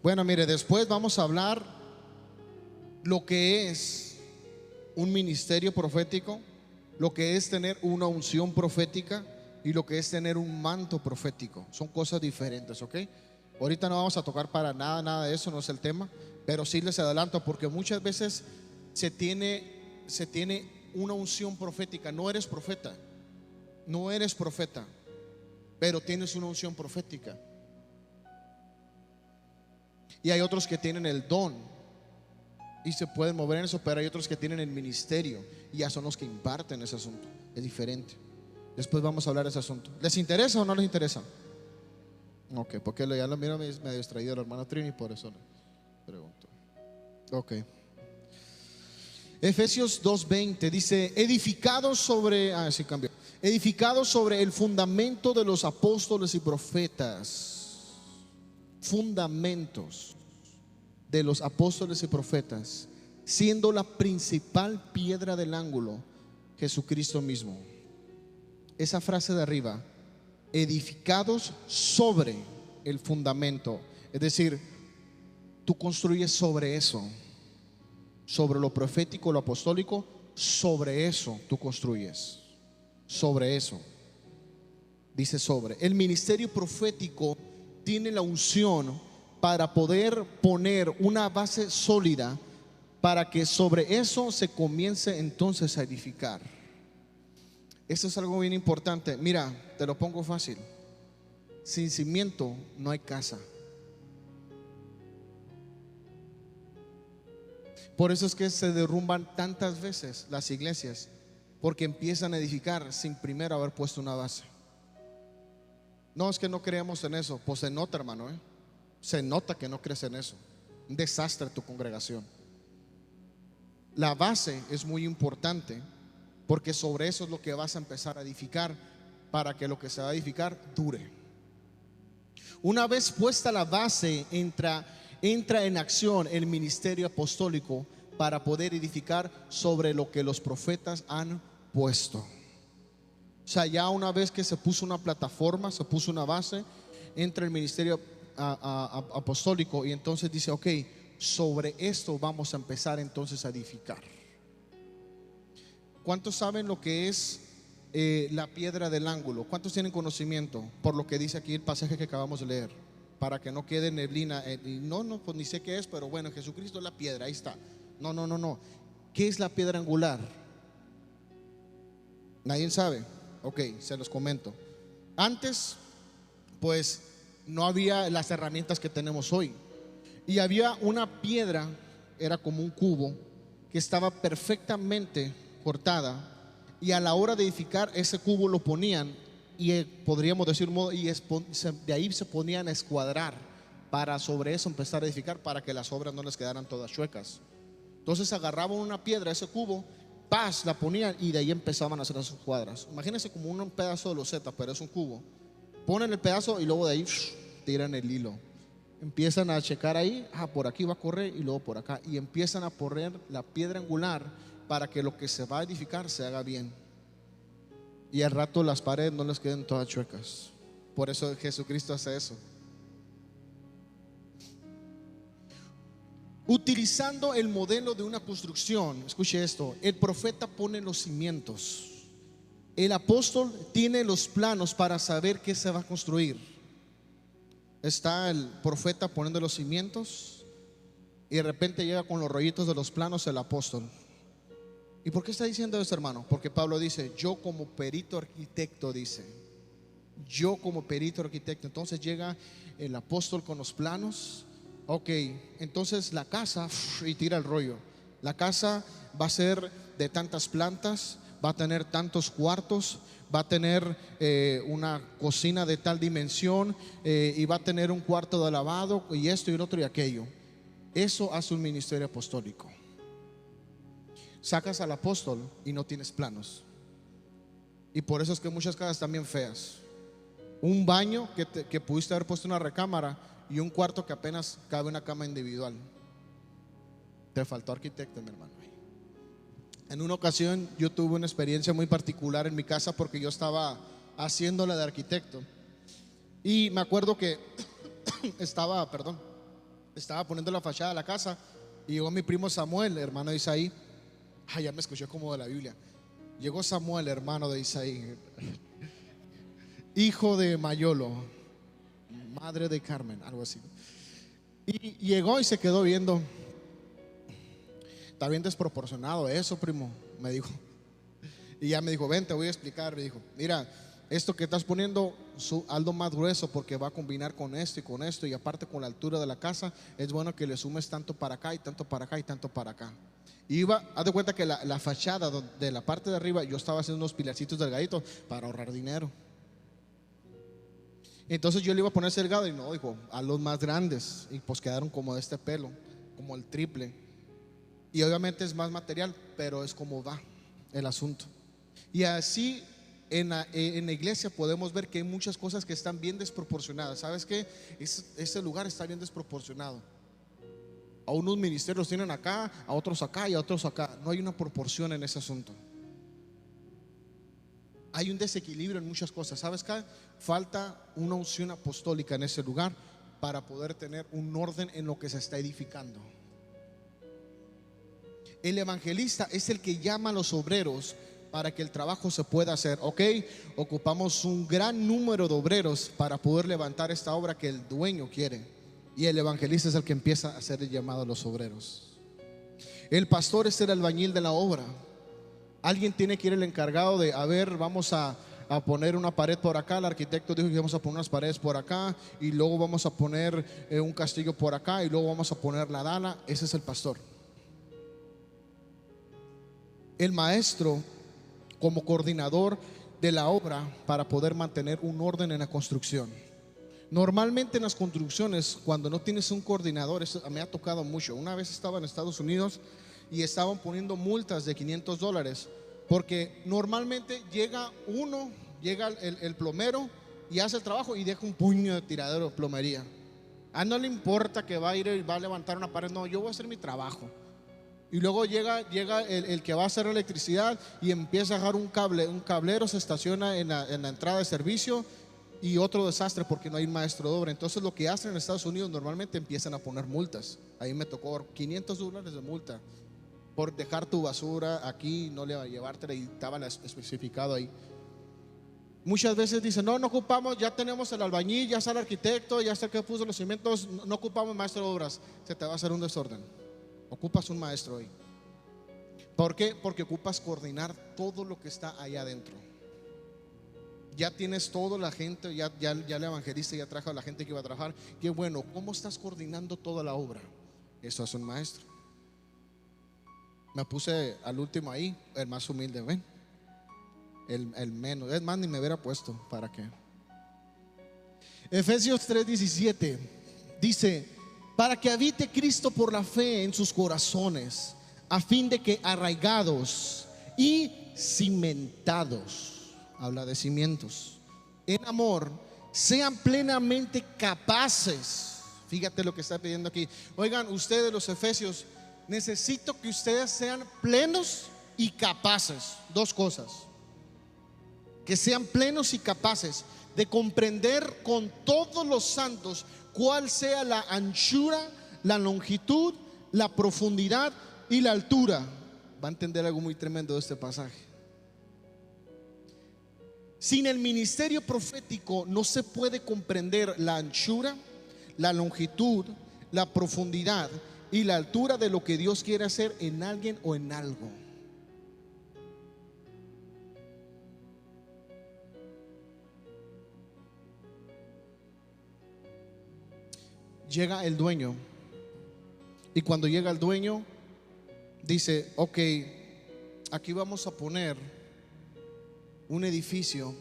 Bueno, mire, después vamos a hablar lo que es un ministerio profético, lo que es tener una unción profética y lo que es tener un manto profético. Son cosas diferentes, ¿ok? Ahorita no vamos a tocar para nada, nada de eso, no es el tema, pero sí les adelanto porque muchas veces se tiene una unción profética. No eres profeta, no eres profeta, pero tienes una unción profética. Y hay otros que tienen el don y se pueden mover en eso, pero hay otros que tienen el ministerio y ya son los que imparten ese asunto. Es diferente. Después vamos a hablar de ese asunto. ¿Les interesa o no les interesa? Ok, porque ya lo miro medio distraído la hermana Trini, por eso le pregunto. Ok. Efesios 2:20 dice: edificados sobre, sí cambió, edificados sobre el fundamento de los apóstoles y profetas. Fundamentos de los apóstoles y profetas, siendo la principal piedra del ángulo Jesucristo mismo. Esa frase de arriba, edificados sobre el fundamento, es decir, tú construyes sobre eso, sobre lo profético, lo apostólico, sobre eso tú construyes, sobre eso. Dice sobre. El ministerio profético tiene la unción para poder poner una base sólida para que sobre eso se comience entonces a edificar. Esto es algo bien importante. Mira, te lo pongo fácil. Sin cimiento no hay casa. Por eso es que se derrumban tantas veces las iglesias, porque empiezan a edificar sin primero haber puesto una base. No, es que no creemos en eso. Pues se nota, hermano, se nota que no crees en eso. Un desastre tu congregación. La base es muy importante, porque sobre eso es lo que vas a empezar a edificar, para que lo que se va a edificar dure. Una vez puesta la base, entra en acción el ministerio apostólico para poder edificar sobre lo que los profetas han puesto. O sea, ya una vez que se puso una plataforma, se puso una base, entra el ministerio apostólico y entonces dice: ok, sobre esto vamos a empezar entonces a edificar. ¿Cuántos saben lo que es la piedra del ángulo? ¿Cuántos tienen conocimiento por lo que dice aquí el pasaje que acabamos de leer? Para que no quede neblina. No, pues ni sé qué es, pero bueno, Jesucristo es la piedra, ahí está. No. ¿Qué es la piedra angular? ¿Nadie sabe? Ok, se los comento. Antes, pues no había las herramientas que tenemos hoy. Y había una piedra, era como un cubo, que estaba perfectamente cortada. Y a la hora de edificar ese cubo lo ponían, y podríamos decir un modo, y de ahí se ponían a escuadrar para sobre eso empezar a edificar, para que las obras no les quedaran todas chuecas. Entonces agarraban una piedra, ese cubo, paz, la ponían y de ahí empezaban a hacer las cuadras. Imagínense como un pedazo de loseta, pero es un cubo. Ponen el pedazo y luego de ahí tiran el hilo. Empiezan a checar ahí, por aquí va a correr y luego por acá. Y empiezan a poner la piedra angular para que lo que se va a edificar se haga bien. Y al rato las paredes no les queden todas chuecas. Por eso Jesucristo hace eso. Utilizando el modelo de una construcción, escuche esto: el profeta pone los cimientos, el apóstol tiene los planos para saber qué se va a construir. Está el profeta poniendo los cimientos y de repente llega con los rollitos de los planos el apóstol. ¿Y por qué está diciendo eso, hermano? Porque Pablo dice: yo como perito arquitecto, dice, yo como perito arquitecto. Entonces llega el apóstol con los planos. Ok, entonces la casa, y tira el rollo. La casa va a ser de tantas plantas, va a tener tantos cuartos, va a tener una cocina de tal dimensión, y va a tener un cuarto de lavado, y esto y el otro y aquello. Eso hace un ministerio apostólico. Sacas al apóstol y no tienes planos. Y por eso es que muchas casas están bien feas. Un baño que pudiste haber puesto una recámara, y un cuarto que apenas cabe una cama individual. Te faltó arquitecto, mi hermano. En una ocasión yo tuve una experiencia muy particular en mi casa, porque yo estaba haciéndola de arquitecto. Y me acuerdo que estaba Estaba poniendo la fachada de la casa y llegó mi primo Samuel, hermano de Isaí. Ya me escuché como de la Biblia. Llegó Samuel, hermano de Isaí, hijo de Mayolo, madre de Carmen, algo así. Y llegó y se quedó viendo. Está bien desproporcionado eso, primo, me dijo. Y ya me dijo, ven, te voy a explicar. Me dijo, mira, esto que estás poniendo, algo más grueso, porque va a combinar con esto y con esto. Y aparte con la altura de la casa, es bueno que le sumes tanto para acá y tanto para acá y tanto para acá. Y haz de cuenta que la fachada de la parte de arriba, yo estaba haciendo unos pilarcitos delgaditos para ahorrar dinero. Entonces yo le iba a poner delgado y no, dijo, a los más grandes. Y pues quedaron como de este pelo, como el triple. Y obviamente es más material, pero es como va el asunto. Y así en la iglesia podemos ver que hay muchas cosas que están bien desproporcionadas. ¿Sabes qué? Este lugar está bien desproporcionado. A unos ministerios tienen acá, a otros acá y a otros acá. No hay una proporción en ese asunto. Hay un desequilibrio en muchas cosas. ¿Sabes qué? Falta una unción apostólica en ese lugar para poder tener un orden en lo que se está edificando. El evangelista es el que llama a los obreros para que el trabajo se pueda hacer. Ok, ocupamos un gran número de obreros para poder levantar esta obra que el dueño quiere. Y el evangelista es el que empieza a hacer el llamado a los obreros. El pastor es el albañil de la obra. Alguien tiene que ir el encargado de, a ver, vamos a poner una pared por acá. El arquitecto dijo que vamos a poner unas paredes por acá, y luego vamos a poner un castillo por acá, y luego vamos a poner la dala. Ese es el pastor. El maestro como coordinador de la obra para poder mantener un orden en la construcción. Normalmente en las construcciones, cuando no tienes un coordinador, eso me ha tocado mucho. Una vez estaba en Estados Unidos y estaban poniendo multas de $500 porque normalmente llega el plomero y hace el trabajo y deja un puño de tiradero de plomería. No le importa que va a ir y va a levantar una pared. No, yo voy a hacer mi trabajo. Y luego llega el que va a hacer electricidad y empieza a dejar un cablero se estaciona en la entrada de servicio, y otro desastre porque no hay un maestro de obra. Entonces lo que hacen en Estados Unidos normalmente empiezan a poner multas. Ahí me tocó $500 de multa por dejar tu basura aquí, no le va a llevártela, y estaba especificado ahí. Muchas veces dicen, no ocupamos, ya tenemos el albañil, ya está el arquitecto, ya está el que puso los cimientos, no ocupamos maestro de obras. Se te va a hacer un desorden. Ocupas un maestro hoy. ¿Por qué? Porque ocupas coordinar todo lo que está allá adentro. Ya tienes toda la gente, ya el evangelista ya trajo a la gente que iba a trabajar. Qué bueno, ¿cómo estás coordinando toda la obra? Eso es un maestro. Me puse al último ahí, el más humilde, ¿ven? El menos, es más, ni me hubiera puesto, ¿para qué? Efesios 3:17 dice: para que habite Cristo por la fe en sus corazones, a fin de que arraigados y cimentados, habla de cimientos, en amor, sean plenamente capaces. Fíjate lo que está pidiendo aquí. Oigan, ustedes los efesios, necesito que ustedes sean plenos y capaces. Dos cosas: que sean plenos y capaces de comprender con todos los santos cuál sea la anchura, la longitud, la profundidad y la altura. Va a entender algo muy tremendo de este pasaje. Sin el ministerio profético no se puede comprender la anchura, la longitud, la profundidad y la altura de lo que Dios quiere hacer en alguien o en algo. Llega el dueño, y cuando llega el dueño dice: ok, aquí vamos a poner un edificio,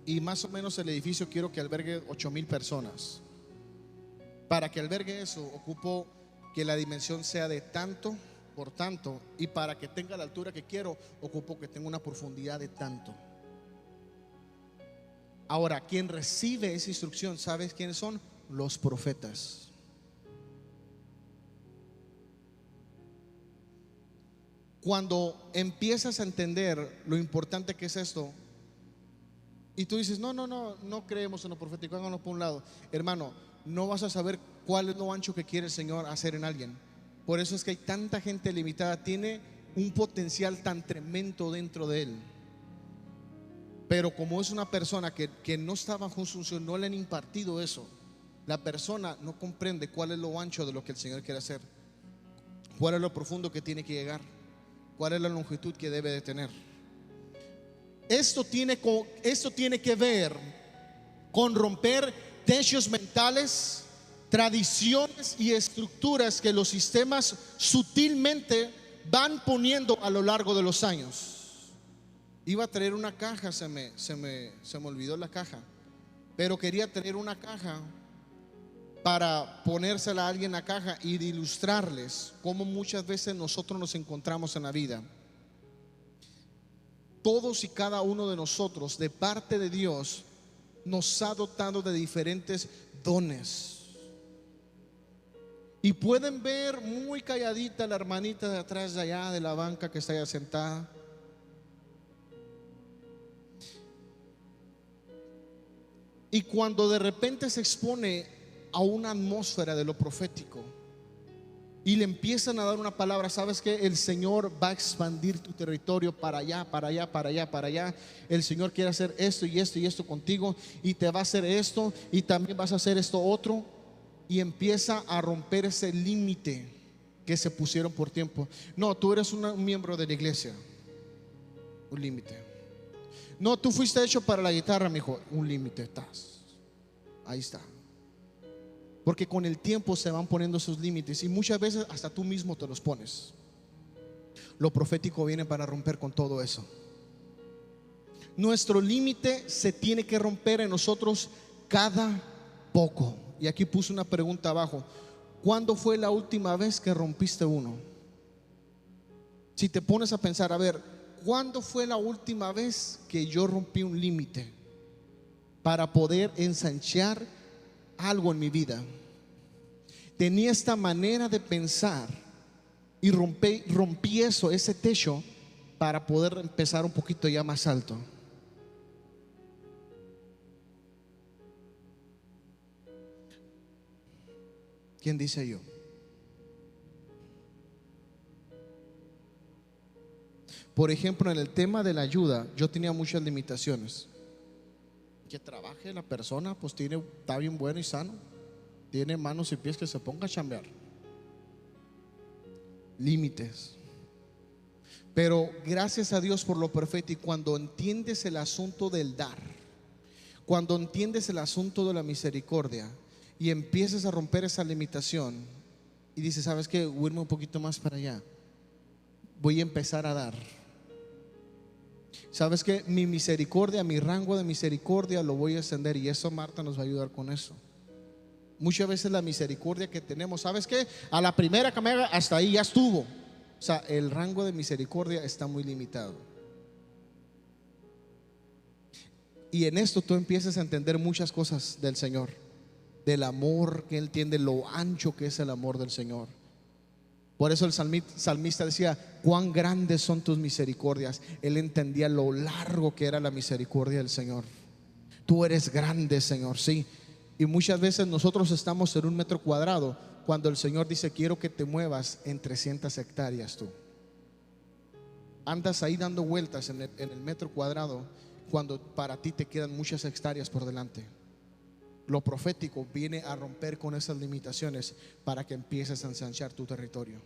y más o menos el edificio quiero que albergue 8,000 personas. Para que albergue eso, ocupo que la dimensión sea de tanto por tanto, y para que tenga la altura que quiero, ocupo que tenga una profundidad de tanto. Ahora, quien recibe esa instrucción, ¿sabes quiénes son? Los profetas. Cuando empiezas a entender lo importante que es esto, y tú dices: no creemos en lo profético, háganlo por un lado. Hermano, no vas a saber cuál es lo ancho que quiere el Señor hacer en alguien. Por eso es que hay tanta gente limitada, tiene un potencial tan tremendo dentro de él, pero como es una persona que no está bajo su unción, no le han impartido eso, la persona no comprende cuál es lo ancho de lo que el Señor quiere hacer, cuál es lo profundo que tiene que llegar, cuál es la longitud que debe de tener. Esto tiene que ver con romper techos mentales, tradiciones y estructuras que los sistemas sutilmente van poniendo a lo largo de los años. Iba a traer una caja, se me olvidó la caja, pero quería traer una caja para ponérsela a alguien en la caja y de ilustrarles cómo muchas veces nosotros nos encontramos en la vida. Todos y cada uno de nosotros, de parte de Dios, nos ha dotado de diferentes dones. Y pueden ver muy calladita la hermanita de atrás de allá, de la banca que está allá sentada. Y cuando de repente se expone a una atmósfera de lo profético y le empiezan a dar una palabra, sabes que el Señor va a expandir tu territorio para allá, para allá, para allá, para allá. El Señor quiere hacer esto y esto y esto contigo, y te va a hacer esto, y también vas a hacer esto otro. Y empieza a romper ese límite que se pusieron por tiempo. No, tú eres un miembro de la iglesia, un límite. No, tú fuiste hecho para la guitarra, mijo, un límite, estás. Ahí está. Porque con el tiempo se van poniendo esos límites, y muchas veces hasta tú mismo te los pones. Lo profético viene para romper con todo eso. Nuestro límite se tiene que romper en nosotros cada poco. Y aquí puse una pregunta abajo: ¿cuándo fue la última vez que rompiste uno? Si te pones a pensar, a ver, ¿cuándo fue la última vez que yo rompí un límite para poder ensanchar algo en mi vida? Tenía esta manera de pensar y rompí ese techo para poder empezar un poquito ya más alto. ¿Quién dice yo? Por ejemplo, en el tema de la ayuda, yo tenía muchas limitaciones. Que trabaje la persona, pues está bien bueno y sano, tiene manos y pies, que se ponga a chambear. Límites. Pero gracias a Dios por lo perfecto. Y cuando entiendes el asunto del dar, cuando entiendes el asunto de la misericordia y empiezas a romper esa limitación y dices, ¿sabes qué? Voy a irme un poquito más para allá, voy a empezar a dar. ¿Sabes qué? Mi misericordia, mi rango de misericordia lo voy a extender, y eso Marta nos va a ayudar con eso. Muchas veces la misericordia que tenemos, ¿sabes qué? A la primera que me haga, hasta ahí ya estuvo. O sea, el rango de misericordia está muy limitado. Y en esto tú empiezas a entender muchas cosas del Señor, del amor que Él tiene, lo ancho que es el amor del Señor. Por eso el salmista decía, cuán grandes son tus misericordias. Él entendía lo largo que era la misericordia del Señor. Tú eres grande, Señor, sí. Y muchas veces nosotros estamos en 1 metro cuadrado, cuando el Señor dice, quiero que te muevas en 300 hectáreas tú. Andas ahí dando vueltas en el metro cuadrado, cuando para ti te quedan muchas hectáreas por delante. Lo profético viene a romper con esas limitaciones para que empieces a ensanchar tu territorio.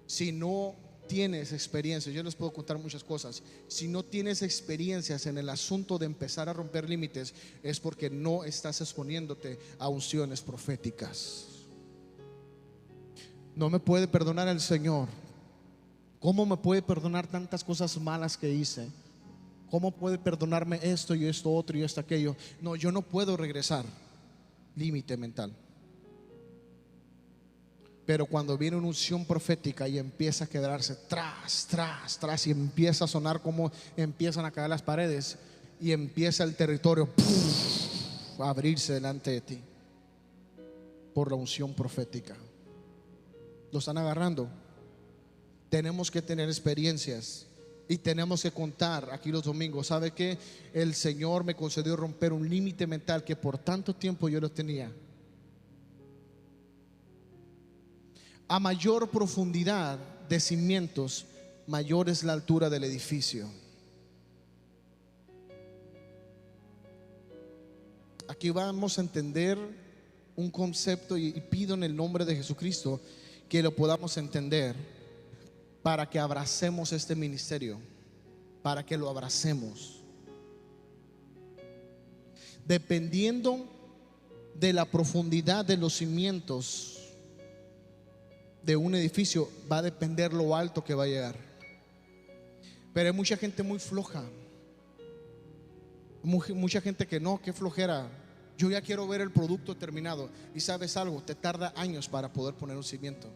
Si no tienes experiencia, yo les puedo contar muchas cosas. Si no tienes experiencias en el asunto de empezar a romper límites, es porque no estás exponiéndote a unciones proféticas. No me puede perdonar el Señor. ¿Cómo me puede perdonar tantas cosas malas que hice? ¿Cómo puede perdonarme esto y esto otro y esto aquello? No, yo no puedo regresar. Límite mental. Pero cuando viene una unción profética y empieza a quedarse tras, y empieza a sonar como empiezan a caer las paredes, y empieza el territorio a abrirse delante de ti por la unción profética. ¿Lo están agarrando? Tenemos que tener experiencias y tenemos que contar aquí los domingos. ¿Sabe qué? El Señor me concedió romper un límite mental que por tanto tiempo yo lo tenía. A mayor profundidad de cimientos, mayor es la altura del edificio. Aquí vamos a entender un concepto y pido en el nombre de Jesucristo que lo podamos entender para que abracemos este ministerio, para que lo abracemos. Dependiendo de la profundidad de los cimientos de un edificio, va a depender lo alto que va a llegar. Pero hay mucha gente muy floja, mucha gente que no, qué flojera. Yo ya quiero ver el producto terminado. Y sabes algo, te tarda años para poder poner un cimiento.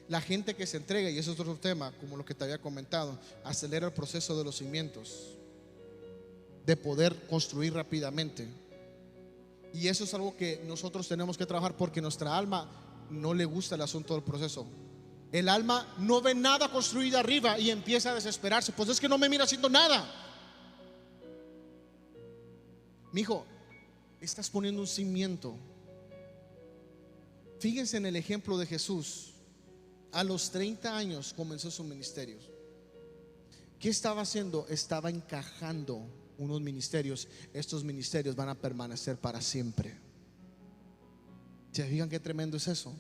La gente que se entrega, y eso es otro tema, como lo que te había comentado, acelera el proceso de los cimientos, de poder construir rápidamente. Y eso es algo que nosotros tenemos que trabajar, porque nuestra alma no le gusta el asunto del proceso. El alma no ve nada construido arriba y empieza a desesperarse. Pues es que no me mira haciendo nada. Mijo, estás poniendo un cimiento. Fíjense en el ejemplo de Jesús. A los 30 años comenzó su ministerio. ¿Qué estaba haciendo? Estaba encajando unos ministerios. Estos ministerios van a permanecer para siempre. ¿Se fijan qué tremendo es eso?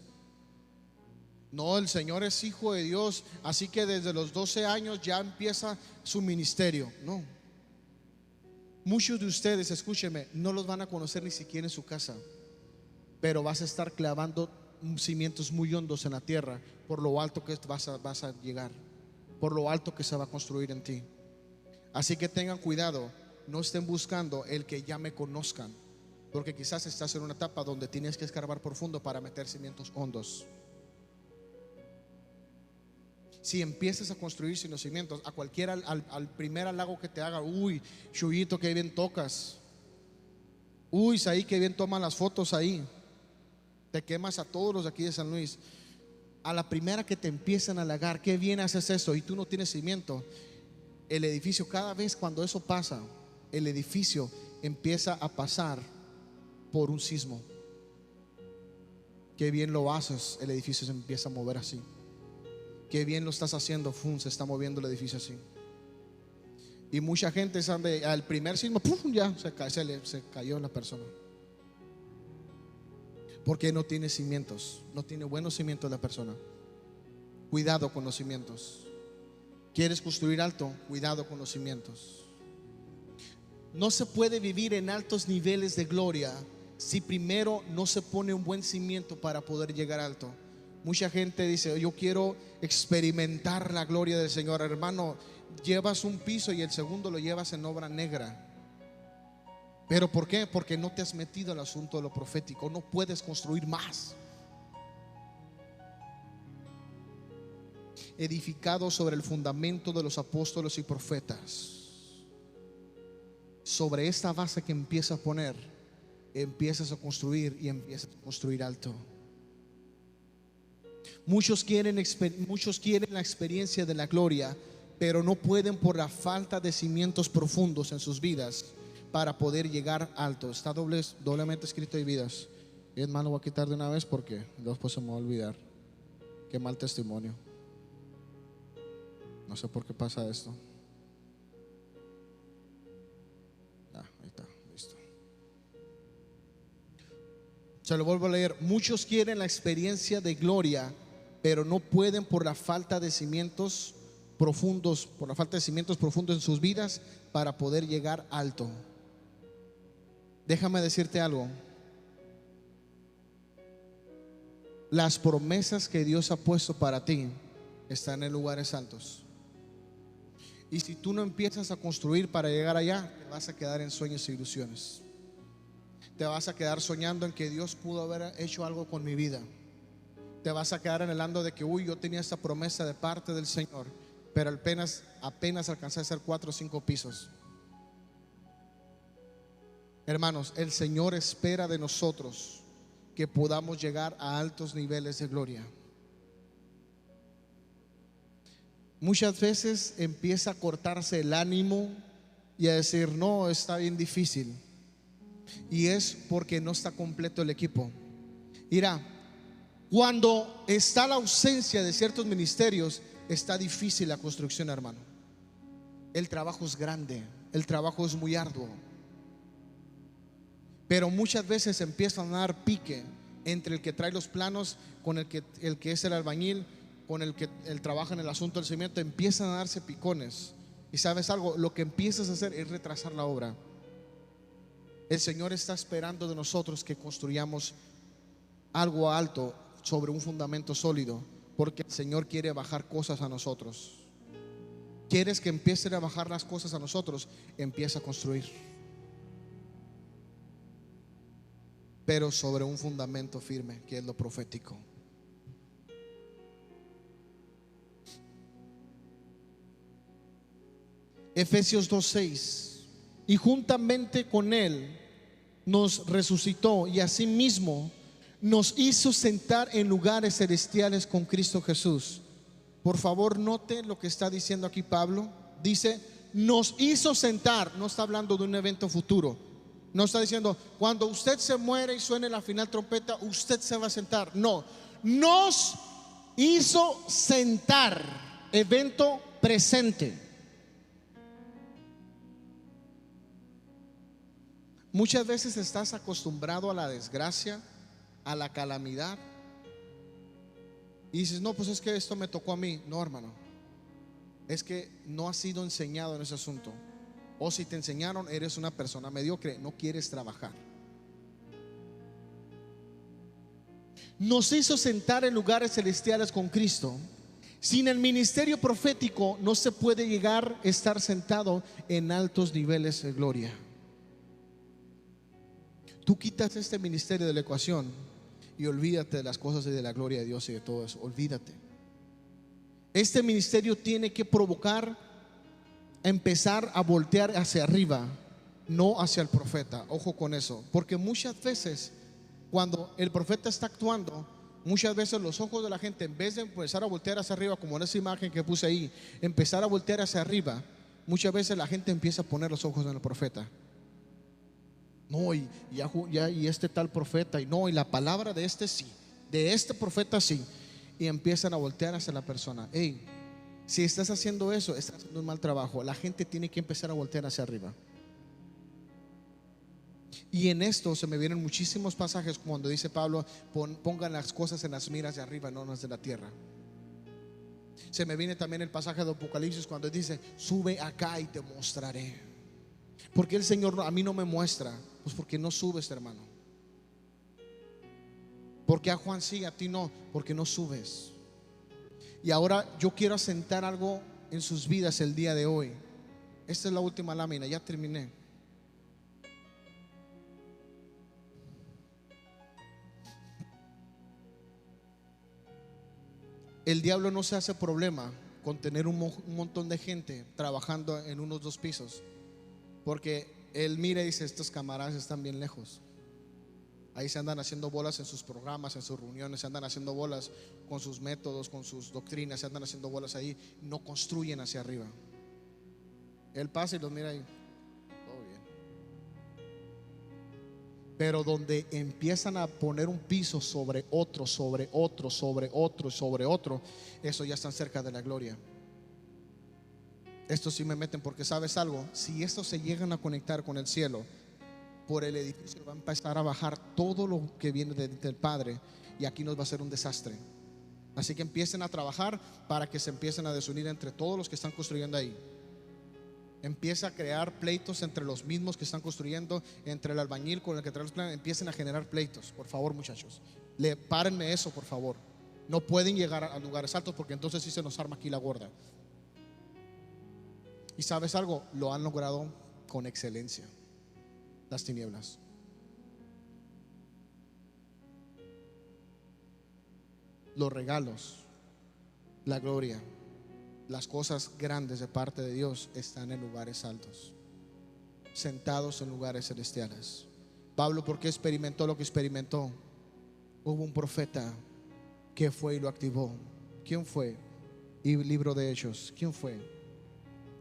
No, el Señor es hijo de Dios, así que desde los 12 años ya empieza su ministerio. No. Muchos de ustedes, escúcheme, no los van a conocer ni siquiera en su casa, pero vas a estar clavando cimientos muy hondos en la tierra por lo alto que vas a llegar, por lo alto que se va a construir en ti. Así que tengan cuidado, no estén buscando el que ya me conozcan, porque quizás estás en una etapa donde tienes que escarbar profundo para meter cimientos hondos. Si empiezas a construir sin los cimientos, a cualquiera, al primer halago que te haga, uy, Chuyito, que bien tocas, uy, Saí, que bien toman las fotos ahí, te quemas a todos los de aquí de San Luis. A la primera que te empiezan a halagar, qué bien haces eso, y tú no tienes cimiento, el edificio, cada vez cuando eso pasa, el edificio empieza a pasar por un sismo. Qué bien lo haces, el edificio se empieza a mover así. Qué bien lo estás haciendo, se está moviendo el edificio así. Y mucha gente sabe, al primer sismo, ¡pum!, ya se cayó la persona, porque no tiene cimientos, no tiene buenos cimientos la persona. Cuidado con los cimientos. ¿Quieres construir alto? Cuidado con los cimientos. No se puede vivir en altos niveles de gloria si primero no se pone un buen cimiento para poder llegar alto. Mucha gente dice, yo quiero experimentar la gloria del Señor. Hermano, llevas un piso y el segundo lo llevas en obra negra. ¿Pero por qué? Porque no te has metido al asunto de lo profético. No puedes construir más. Edificado sobre el fundamento de los apóstoles y profetas. Sobre esta base que empiezas a poner, empiezas a construir y empiezas a construir alto. Muchos quieren la experiencia de la gloria, pero no pueden por la falta de cimientos profundos en sus vidas para poder llegar alto. Está doblemente escrito en vidas. Y hermano, voy a quitar de una vez porque después se me va a olvidar. Qué mal testimonio. No sé por qué pasa esto. Ahí está, listo. Se lo vuelvo a leer. Muchos quieren la experiencia de gloria, pero no pueden por la falta de cimientos profundos, en sus vidas para poder llegar alto. Déjame decirte algo. Las promesas que Dios ha puesto para ti están en lugares altos. Y si tú no empiezas a construir para llegar allá, te vas a quedar en sueños e ilusiones. Te vas a quedar soñando en que Dios pudo haber hecho algo con mi vida. Te vas a quedar anhelando de que, uy, yo tenía esta promesa de parte del Señor, pero apenas alcancé a hacer 4 o 5 pisos. Hermanos, el Señor espera de nosotros que podamos llegar a altos niveles de gloria. Muchas veces empieza a cortarse el ánimo y a decir, no, está bien difícil. Y es porque no está completo el equipo. Mira, Cuando está la ausencia de ciertos ministerios, está difícil la construcción, hermano. El trabajo es grande, el trabajo es muy arduo, pero muchas veces empiezan a dar pique entre el que trae los planos con el que es el albañil, con el que trabaja en el asunto del cimiento. Empiezan a darse picones. Y sabes algo, lo que empiezas a hacer es retrasar la obra. El Señor está esperando de nosotros que construyamos algo alto sobre un fundamento sólido, porque el Señor quiere bajar cosas a nosotros. ¿Quieres que empiecen a bajar las cosas a nosotros? Empieza a construir, pero sobre un fundamento firme, que es lo profético. Efesios 2:6: y juntamente con Él nos resucitó y asimismo nos hizo sentar en lugares celestiales con Cristo Jesús. Por favor, note lo que está diciendo aquí Pablo. Dice, nos hizo sentar. No está hablando de un evento futuro. No está diciendo, cuando usted se muere y suene la final trompeta, usted se va a sentar. No, nos hizo sentar. Evento presente. Muchas veces estás acostumbrado a la desgracia, a la calamidad, y dices, no, pues es que esto me tocó a mí. No, hermano, es que no has sido enseñado en ese asunto. O si te enseñaron, eres una persona mediocre, no quieres trabajar. Nos hizo sentar en lugares celestiales con Cristo. Sin el ministerio profético no se puede llegar a estar sentado en altos niveles de gloria. Tú quitas este ministerio de la ecuación y olvídate de las cosas y de la gloria de Dios y de todo eso. Olvídate. Este ministerio tiene que provocar empezar a voltear hacia arriba, no hacia el profeta. Ojo con eso, porque muchas veces cuando el profeta está actuando, muchas veces los ojos de la gente, en vez de empezar a voltear hacia arriba, como en esa imagen que puse ahí, empezar a voltear hacia arriba, muchas veces la gente empieza a poner los ojos en el profeta. No, y este tal profeta, y no, y la palabra de este sí, de este profeta sí, y empiezan a voltear hacia la persona. Hey, si estás haciendo eso, estás haciendo un mal trabajo. La gente tiene que empezar a voltear hacia arriba. Y en esto se me vienen muchísimos pasajes cuando dice Pablo, pongan las cosas en las miras de arriba, no en las de la tierra. Se me viene también el pasaje de Apocalipsis cuando dice, sube acá y te mostraré. Porque el Señor a mí no me muestra? Pues porque no subes, hermano. Porque a Juan sí, a ti no, porque no subes. Y ahora yo quiero asentar algo en sus vidas el día de hoy. Esta es la última lámina, ya terminé. El diablo no se hace problema con tener un montón de gente trabajando en unos 2 pisos, porque él mira y dice, estos camaradas están bien lejos. Ahí se andan haciendo bolas en sus programas, en sus reuniones, se andan haciendo bolas con sus métodos, con sus doctrinas, se andan haciendo bolas ahí, no construyen hacia arriba. Él pasa y los mira y todo bien. Pero donde empiezan a poner un piso sobre otro, sobre otro, sobre otro, sobre otro, eso ya están cerca de la gloria. Estos sí me meten, porque sabes algo, si estos se llegan a conectar con el cielo, por el edificio va a empezar a bajar todo lo que viene del Padre, y aquí nos va a ser un desastre. Así que empiecen a trabajar para que se empiecen a desunir entre todos los que están construyendo ahí. Empieza a crear pleitos entre los mismos que están construyendo, entre el albañil con el que trae los planes. Empiecen a generar pleitos, por favor, muchachos. Párenme eso, por favor. No pueden llegar a lugares altos, porque entonces sí se nos arma aquí la gorda. Y sabes algo, lo han logrado con excelencia las tinieblas. Los regalos, la gloria, las cosas grandes de parte de Dios están en lugares altos, sentados en lugares celestiales. Pablo, ¿por qué experimentó lo que experimentó? Hubo un profeta que fue y lo activó. ¿Quién fue? Y libro de Hechos, ¿quién fue?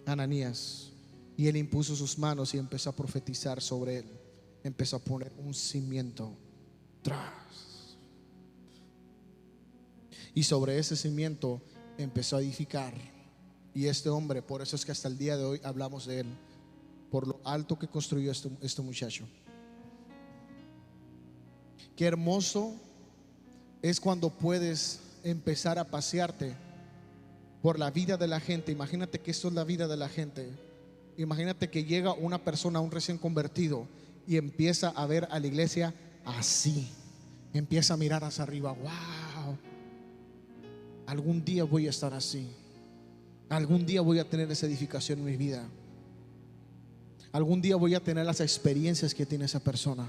Ananías. Y él impuso sus manos y empezó a profetizar sobre él. Empezó a poner un cimiento tras. Y sobre ese cimiento empezó a edificar. Y este hombre, por eso es que hasta el día de hoy hablamos de él, por lo alto que construyó este muchacho. Qué hermoso es cuando puedes empezar a pasearte por la vida de la gente. Imagínate que esto es la vida de la gente. Imagínate que llega una persona, un recién convertido, y empieza a ver a la iglesia así. Empieza a mirar hacia arriba. Wow, algún día voy a estar así. Algún día voy a tener esa edificación en mi vida. Algún día voy a tener las experiencias que tiene esa persona.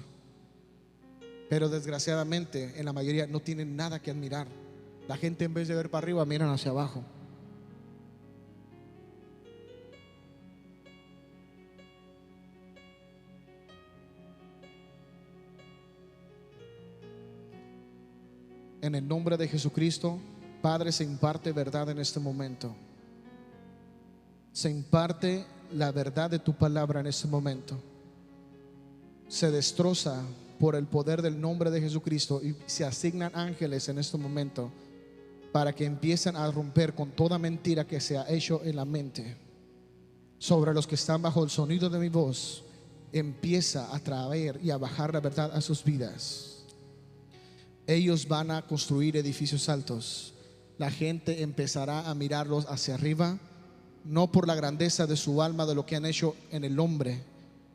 Pero desgraciadamente en la mayoría no tienen nada que admirar. La gente, en vez de ver para arriba, miran hacia abajo. En el nombre de Jesucristo, Padre, se imparte verdad en este momento. Se imparte la verdad de tu palabra en este momento. Se destroza por el poder del nombre de Jesucristo y se asignan ángeles en este momento para que empiecen a romper con toda mentira que se ha hecho en la mente sobre los que están bajo el sonido de mi voz. Empieza a traer y a bajar la verdad a sus vidas. Ellos van a construir edificios altos. La gente empezará a mirarlos hacia arriba, no por la grandeza de su alma, de lo que han hecho en el hombre,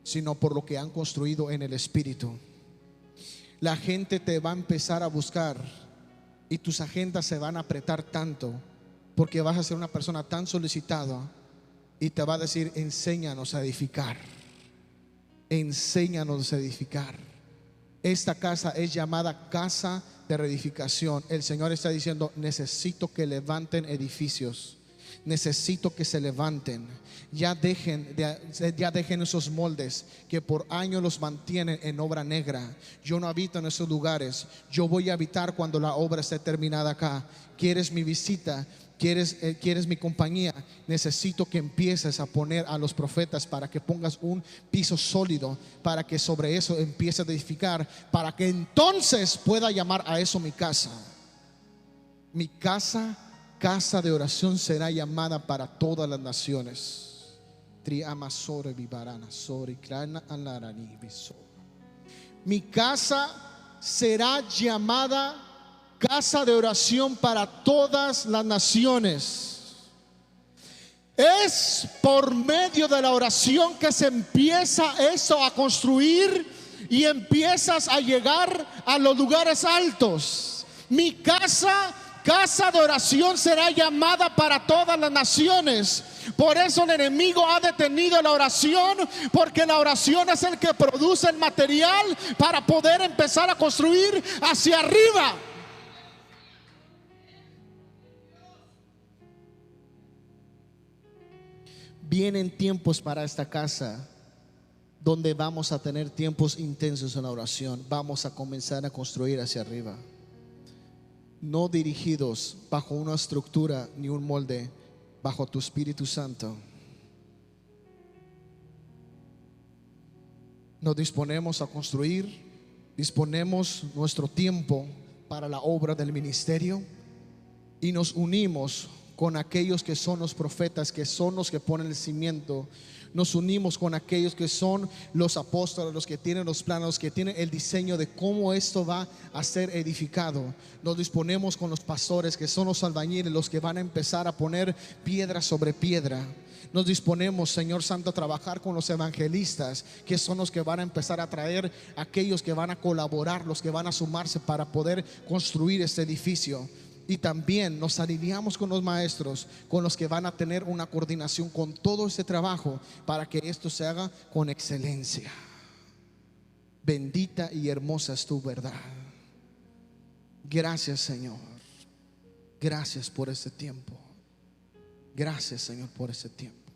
sino por lo que han construido en el espíritu. La gente te va a empezar a buscar y tus agendas se van a apretar tanto, porque vas a ser una persona tan solicitada, y te va a decir: enséñanos a edificar, enséñanos a edificar. Esta casa es llamada casa de reedificación. El Señor está diciendo: necesito que levanten edificios. Necesito que se levanten. Ya dejen esos moldes que por años los mantienen en obra negra. Yo no habito en esos lugares. Yo voy a habitar cuando la obra esté terminada acá. ¿Quieres mi visita? ¿Quieres mi compañía? Necesito que empieces a poner a los profetas para que pongas un piso sólido, para que sobre eso empieces a edificar, para que entonces pueda llamar a eso mi casa. Mi casa, casa de oración, será llamada para todas las naciones. Mi casa será llamada casa de oración para todas las naciones. Es por medio de la oración que se empieza eso a construir y empiezas a llegar a los lugares altos. Mi casa, casa de oración, será llamada para todas las naciones. Por eso el enemigo ha detenido la oración, porque la oración es el que produce el material para poder empezar a construir hacia arriba. Vienen tiempos para esta casa donde vamos a tener tiempos intensos en la oración. Vamos a comenzar a construir hacia arriba, no dirigidos bajo una estructura ni un molde, bajo tu Espíritu Santo. Nos disponemos a construir, disponemos nuestro tiempo para la obra del ministerio y nos unimos con aquellos que son los profetas, que son los que ponen el cimiento. Nos unimos con aquellos que son los apóstoles, los que tienen los planos, que tienen el diseño de cómo esto va a ser edificado. Nos disponemos con los pastores, que son los albañiles, los que van a empezar a poner piedra sobre piedra. Nos disponemos, Señor Santo, a trabajar con los evangelistas, que son los que van a empezar a traer aquellos que van a colaborar, los que van a sumarse para poder construir este edificio. Y también nos alineamos con los maestros, con los que van a tener una coordinación con todo este trabajo, para que esto se haga con excelencia. Bendita y hermosa es tu verdad. Gracias, Señor. Gracias por este tiempo. Gracias, Señor, por este tiempo.